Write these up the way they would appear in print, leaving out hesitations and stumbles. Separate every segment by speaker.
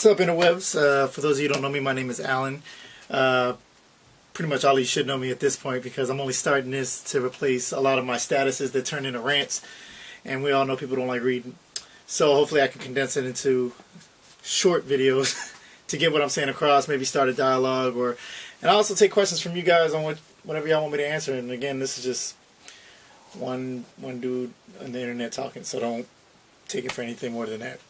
Speaker 1: What's up, interwebs? For those of you who don't know me, my name is Alan. Pretty much all of you should know me at this point because I'm only starting this to replace a lot of my statuses that turn into rants, and we all know people don't like reading. So hopefully I can condense it into short videos to get what I'm saying across, maybe start a dialogue, and I also take questions from you guys on whatever y'all want me to answer. And again, this is just one dude on the internet talking, so don't take it for anything more than that.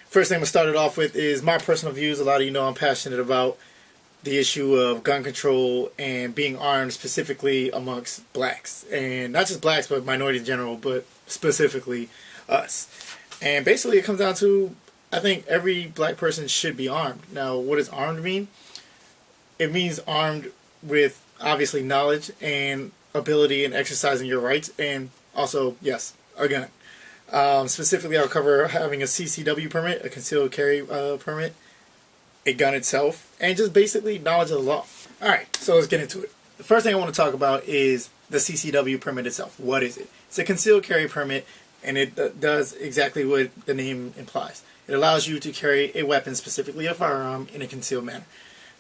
Speaker 1: First thing I'm going to start it off with is my personal views. A lot of you know I'm passionate about the issue of gun control and being armed, specifically amongst blacks. And not just blacks, but minorities in general, but specifically us. And basically it comes down to, I think every black person should be armed. Now, what does armed mean? It means armed with, obviously, knowledge and ability in exercising your rights, and also, yes, a gun. Specifically, I'll cover having a CCW permit, a concealed carry permit, a gun itself, and just basically knowledge of the law. Alright, so let's get into it. The first thing I want to talk about is the CCW permit itself. What is it? It's a concealed carry permit, and it does exactly what the name implies. It allows you to carry a weapon, specifically a firearm, in a concealed manner.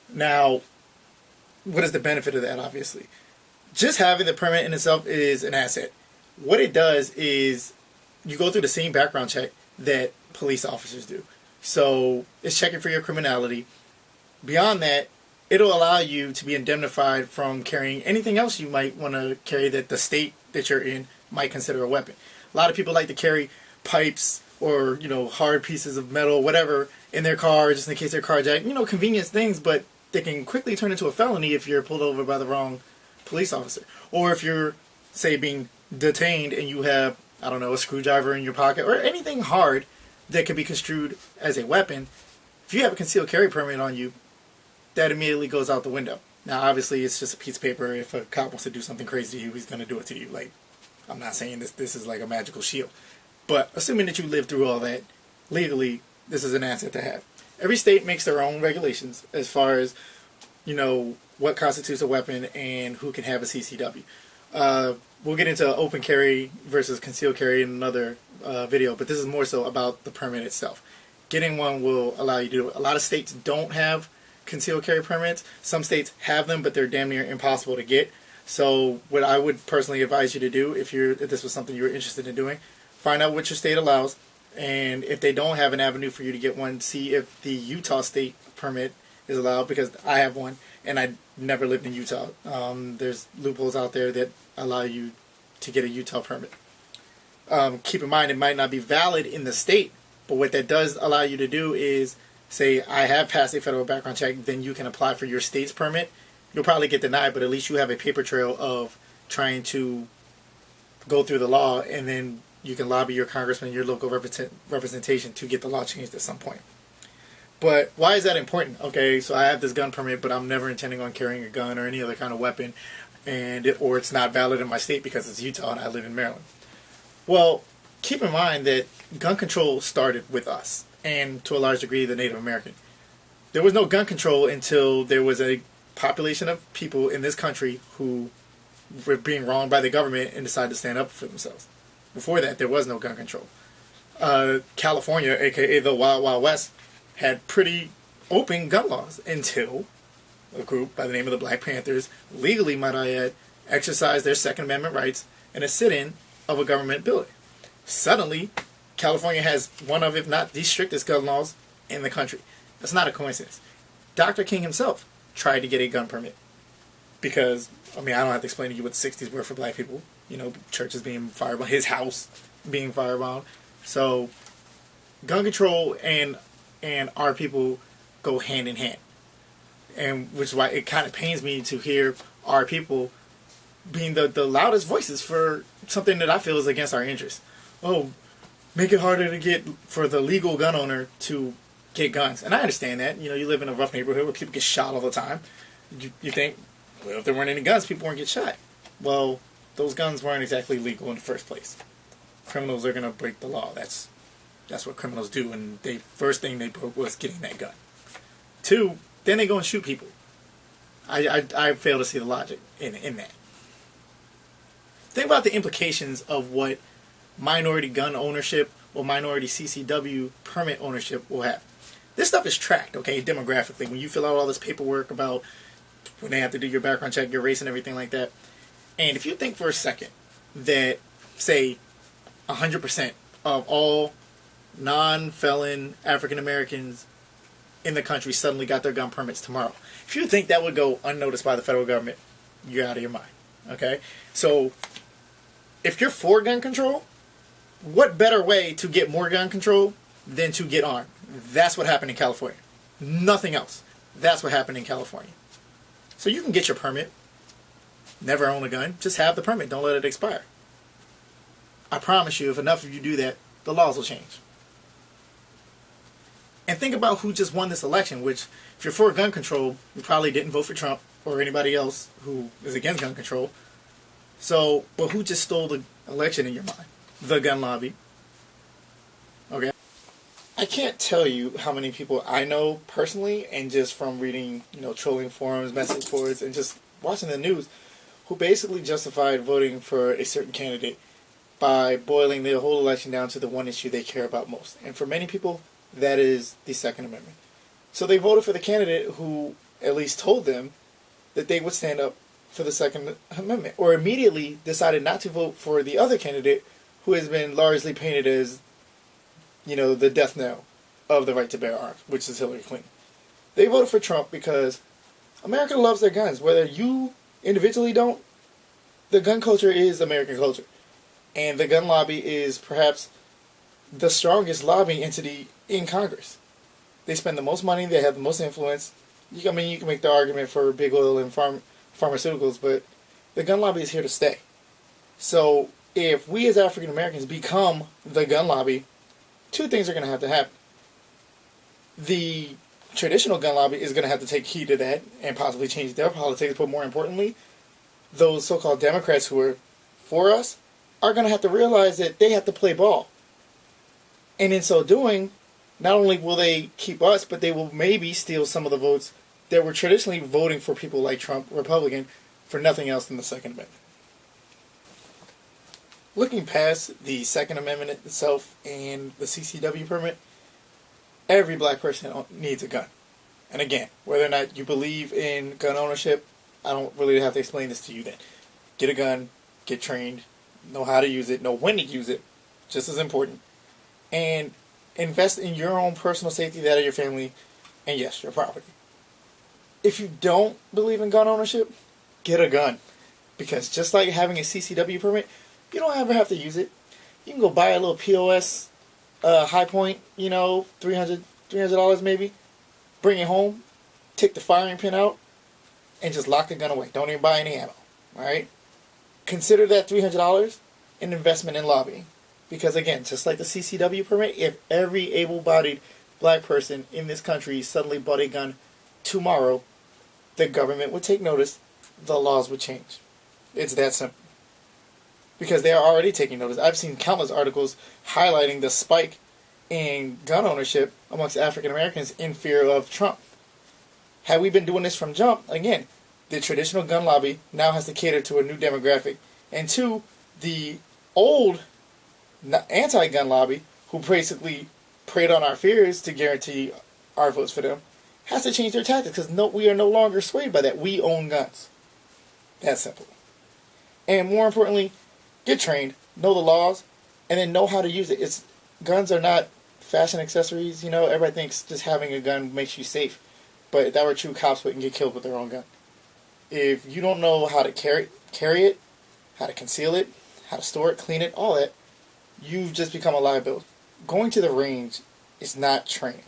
Speaker 1: Now, what is the benefit of that, obviously? Just having the permit in itself is an asset. What it does is you go through the same background check that police officers do. So it's checking for your criminality. Beyond that, it'll allow you to be indemnified from carrying anything else you might want to carry that the state that you're in might consider a weapon. A lot of people like to carry pipes or, hard pieces of metal, whatever, in their car just in case they're carjacked. Convenience things, but they can quickly turn into a felony if you're pulled over by the wrong police officer. Or if you're, say, being detained and you have, I don't know, a screwdriver in your pocket or anything hard that could be construed as a weapon. If you have a concealed carry permit on you, that immediately goes out the window. Now, obviously, it's just a piece of paper. If a cop wants to do something crazy to you, he's going to do it to you. Like, I'm not saying this is like a magical shield. But assuming that you live through all that, legally, this is an asset to have. Every state makes their own regulations as far as, what constitutes a weapon and who can have a CCW. We'll get into open carry versus concealed carry in another video, but this is more so about the permit itself. Getting one will allow you to do it. A lot of states don't have concealed carry permits. Some states have them, but they're damn near impossible to get. So what I would personally advise you to do, if this was something you were interested in doing, find out what your state allows, and if they don't have an avenue for you to get one, see if the Utah state permit is allowed, because I have one, and I never lived in Utah. There's loopholes out there that allow you to get a Utah permit. Keep in mind, it might not be valid in the state, but what that does allow you to do is, say, I have passed a federal background check, then you can apply for your state's permit. You'll probably get denied, but at least you have a paper trail of trying to go through the law, and then you can lobby your congressman, your local representation to get the law changed at some point. But why is that important? Okay, so I have this gun permit, but I'm never intending on carrying a gun or any other kind of weapon, or it's not valid in my state because it's Utah and I live in Maryland. Well, keep in mind that gun control started with us, and to a large degree the Native American. There was no gun control until there was a population of people in this country who were being wronged by the government and decided to stand up for themselves. Before that, there was no gun control. California, aka the Wild Wild West, had pretty open gun laws until a group by the name of the Black Panthers, legally, might I add, exercised their Second Amendment rights in a sit-in of a government building. Suddenly, California has one of, if not the strictest gun laws in the country. That's not a coincidence. Dr. King himself tried to get a gun permit because, I don't have to explain to you what the 60s were for black people. Churches being firebombed, his house being firebombed. So, gun control and our people go hand in hand. And which is why it kind of pains me to hear our people being the loudest voices for something that I feel is against our interests. Oh, make it harder to get for the legal gun owner to get guns. And I understand that. You live in a rough neighborhood where people get shot all the time. You think, well, if there weren't any guns, people wouldn't get shot. Well, those guns weren't exactly legal in the first place. Criminals are going to break the law. That's what criminals do, and the first thing they broke was getting that gun. 2, then they go and shoot people. I fail to see the logic in that. Think about the implications of what minority gun ownership or minority CCW permit ownership will have. This stuff is tracked, okay, demographically. When you fill out all this paperwork about when they have to do your background check, your race, and everything like that. And if you think for a second that, say, 100% of all non-felon African Americans in the country suddenly got their gun permits tomorrow, if you think that would go unnoticed by the federal government, you're out of your mind. Okay? So, if you're for gun control, what better way to get more gun control than to get armed? That's what happened in California. Nothing else. That's what happened in California. So you can get your permit. Never own a gun. Just have the permit. Don't let it expire. I promise you, if enough of you do that, the laws will change. And think about who just won this election, which, if you're for gun control, you probably didn't vote for Trump or anybody else who is against gun control. So, but who just stole the election in your mind? The gun lobby. Okay? I can't tell you how many people I know personally, and just from reading, trolling forums, message boards, and just watching the news, who basically justified voting for a certain candidate by boiling the whole election down to the one issue they care about most. And for many people, that is the Second Amendment. So they voted for the candidate who at least told them that they would stand up for the Second Amendment, or immediately decided not to vote for the other candidate who has been largely painted as, the death knell of the right to bear arms, which is Hillary Clinton. They voted for Trump because America loves their guns. Whether you individually don't, the gun culture is American culture. And the gun lobby is perhaps the strongest lobbying entity in Congress. They spend the most money, they have the most influence. You can make the argument for big oil and pharmaceuticals, but the gun lobby is here to stay. So if we as African Americans become the gun lobby, two things are going to have to happen. The traditional gun lobby is going to have to take heed to that and possibly change their politics, but more importantly, those so-called Democrats who are for us are going to have to realize that they have to play ball. And in so doing, not only will they keep us, but they will maybe steal some of the votes that were traditionally voting for people like Trump, Republican, for nothing else than the Second Amendment. Looking past the Second Amendment itself and the CCW permit, every black person needs a gun. And again, whether or not you believe in gun ownership, I don't really have to explain this to you then. Get a gun, get trained, know how to use it, know when to use it, just as important. And invest in your own personal safety, that of your family, and yes, your property. If you don't believe in gun ownership, get a gun. Because just like having a CCW permit, you don't ever have to use it. You can go buy a little POS high point, $300 maybe. Bring it home, take the firing pin out, and just lock the gun away. Don't even buy any ammo. Alright? Consider that $300 an investment in lobbying. Because again, just like the CCW permit, if every able-bodied black person in this country suddenly bought a gun tomorrow, the government would take notice, the laws would change. It's that simple. Because they are already taking notice. I've seen countless articles highlighting the spike in gun ownership amongst African Americans in fear of Trump. Had we been doing this from jump, again, the traditional gun lobby now has to cater to a new demographic. And two, the old anti-gun lobby, who basically preyed on our fears to guarantee our votes for them, has to change their tactics because we are no longer swayed by that. We own guns. That's simple. And more importantly, get trained, know the laws, and then know how to use it. Guns are not fashion accessories. Everybody thinks just having a gun makes you safe. But if that were true, cops wouldn't get killed with their own gun. If you don't know how to carry it, how to conceal it, how to store it, clean it, all that, you've just become a liability. Going to the range is not training.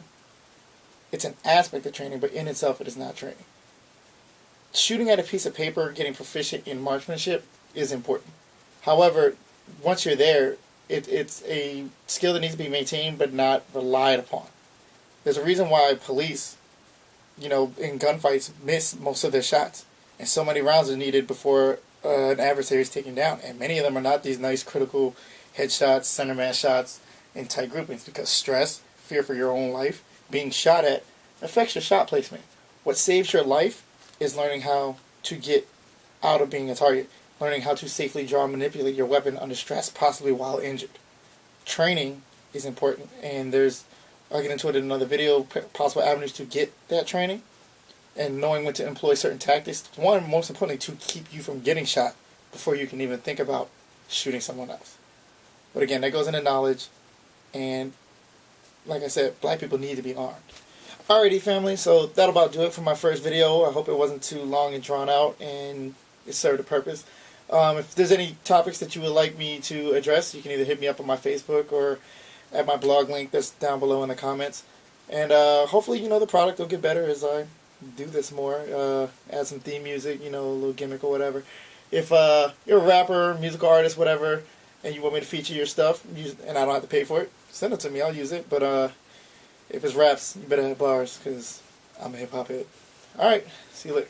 Speaker 1: It's an aspect of training, but in itself it is not training. Shooting at a piece of paper, getting proficient in marksmanship is important. However, once you're there, it's a skill that needs to be maintained but not relied upon. There's a reason why police, in gunfights, miss most of their shots. And so many rounds are needed before an adversary is taken down. And many of them are not these nice critical headshots, center mass shots, in tight groupings. Because stress, fear for your own life, being shot at, affects your shot placement. What saves your life is learning how to get out of being a target. Learning how to safely draw and manipulate your weapon under stress, possibly while injured. Training is important, and there's I'll get into it in another video, possible avenues to get that training, and knowing when to employ certain tactics. One, most importantly, to keep you from getting shot before you can even think about shooting someone else. But again, that goes into knowledge, and like I said, black people need to be armed. Alrighty, family, so that'll about do it for my first video. I hope it wasn't too long and drawn out, and it served a purpose. If there's any topics that you would like me to address, you can either hit me up on my Facebook or at my blog link that's down below in the comments. And hopefully, the product will get better as I do this more. Add some theme music, a little gimmick or whatever. If you're a rapper, musical artist, whatever, and you want me to feature your stuff, and I don't have to pay for it, send it to me. I'll use it. But if it's raps, you better have bars, because I'm a hip-hop head. Alright, see you later.